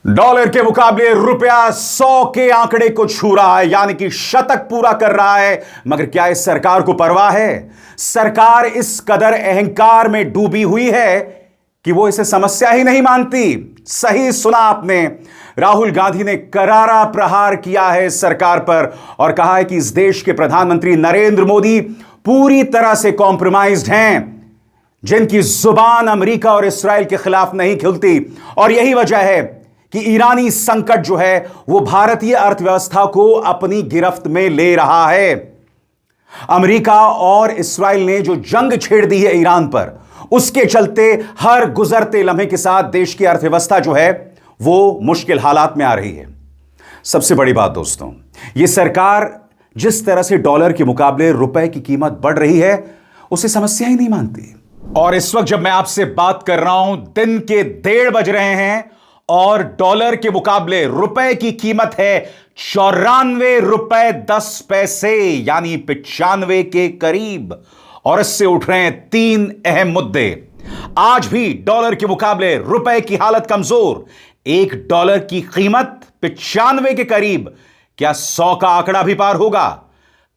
Dollar के मुकाबले रुपया 100 के आंकड़े को छू रहा है, यानी कि शतक पूरा कर रहा है। मगर क्या इस सरकार को परवाह है? सरकार इस कदर अहंकार में डूबी हुई है कि वो इसे समस्या ही नहीं मानती। सही सुना आपने, राहुल गांधी ने करारा प्रहार किया है सरकार पर और कहा है कि इस देश के प्रधानमंत्री नरेंद्र मोदी पूरी तरह से कॉम्प्रोमाइज्ड हैं, जिनकी जुबान अमेरिका और इस्राएल के खिलाफ नहीं खिलती। और यही वजह है कि ईरानी संकट जो है वो भारतीय अर्थव्यवस्था को अपनी गिरफ्त में ले रहा है। अमेरिका और इस्राएल ने जो जंग छेड़ दी है ईरान पर, उसके चलते हर गुजरते लम्हे के साथ देश की अर्थव्यवस्था जो है वो मुश्किल हालात में आ रही है। सबसे बड़ी बात दोस्तों, यह सरकार जिस तरह से डॉलर के मुकाबले रुपए की कीमत बढ़ रही है, उसे समस्या ही नहीं मानती। और इस वक्त जब मैं आपसे बात कर रहा हूं, दिन के 1:30 बज रहे हैं और डॉलर के मुकाबले रुपए की कीमत है 94 रुपए 10 पैसे, यानी 95 के करीब। और इससे उठ रहे हैं 3 अहम मुद्दे। आज भी डॉलर के मुकाबले रुपए की हालत कमजोर, $1 की कीमत 95 के करीब। क्या 100 का आंकड़ा भी पार होगा?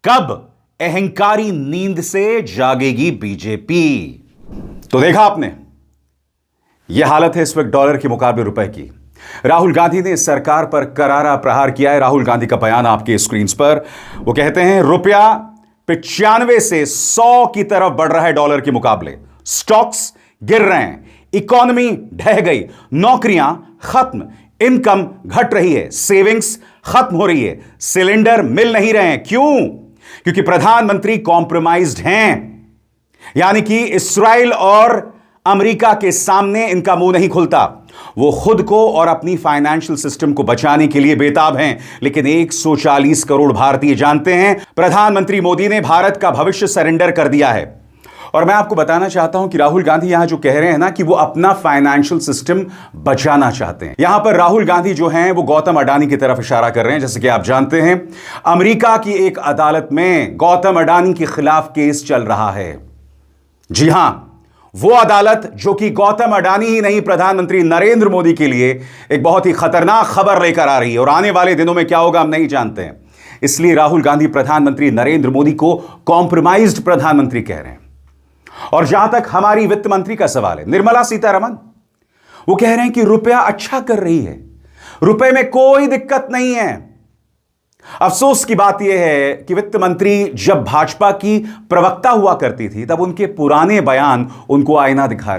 कब अहंकारी नींद से जागेगी बीजेपी? तो देखा आपने, यह हालत है इस वक्त डॉलर के मुकाबले रुपए की। राहुल गांधी ने सरकार पर करारा प्रहार किया है। राहुल गांधी का बयान आपके स्क्रीन पर, वो कहते हैं रुपया 95 से 100 की तरफ बढ़ रहा है डॉलर के मुकाबले। स्टॉक्स गिर रहे हैं, इकोनॉमी ढह गई, नौकरियां खत्म, इनकम घट रही है, सेविंग्स खत्म हो रही है, सिलेंडर मिल नहीं रहे हैं। क्यों? क्योंकि प्रधानमंत्री कॉम्प्रोमाइज्ड हैं, यानी कि इस्राएल और अमेरिका के सामने इनका मुंह नहीं खुलता। वो खुद को और अपनी फाइनेंशियल सिस्टम को बचाने के लिए बेताब हैं। लेकिन 140 करोड़ भारतीय जानते हैं प्रधानमंत्री मोदी ने भारत का भविष्य सरेंडर कर दिया है। और मैं आपको बताना चाहता हूं कि राहुल गांधी यहां जो कह रहे हैं ना कि वो अपना फाइनेंशियल सिस्टम बचाना चाहते हैं, यहां पर राहुल गांधी जो हैं वो गौतम अडानी की तरफ इशारा कर रहे हैं। जैसे कि आप जानते हैं, अमेरिका की एक अदालत में गौतम अडानी के खिलाफ केस चल रहा है। जी हां, वो अदालत जो कि गौतम अडानी ही नहीं, प्रधानमंत्री नरेंद्र मोदी के लिए एक बहुत ही खतरनाक खबर लेकर आ रही है। और आने वाले दिनों में क्या होगा हम नहीं जानते हैं। इसलिए राहुल गांधी प्रधानमंत्री नरेंद्र मोदी को कॉम्प्रोमाइज्ड प्रधानमंत्री कह रहे हैं। और जहां तक हमारी वित्त मंत्री का सवाल है, निर्मला सीतारमण, वो कह रहे हैं कि रुपया अच्छा कर रही है, रुपए में कोई दिक्कत नहीं है। अफसोस की बात यह है कि वित्त मंत्री जब भाजपा की प्रवक्ता हुआ करती थी, तब उनके पुराने बयान उनको आईना दिखा रहे हैं।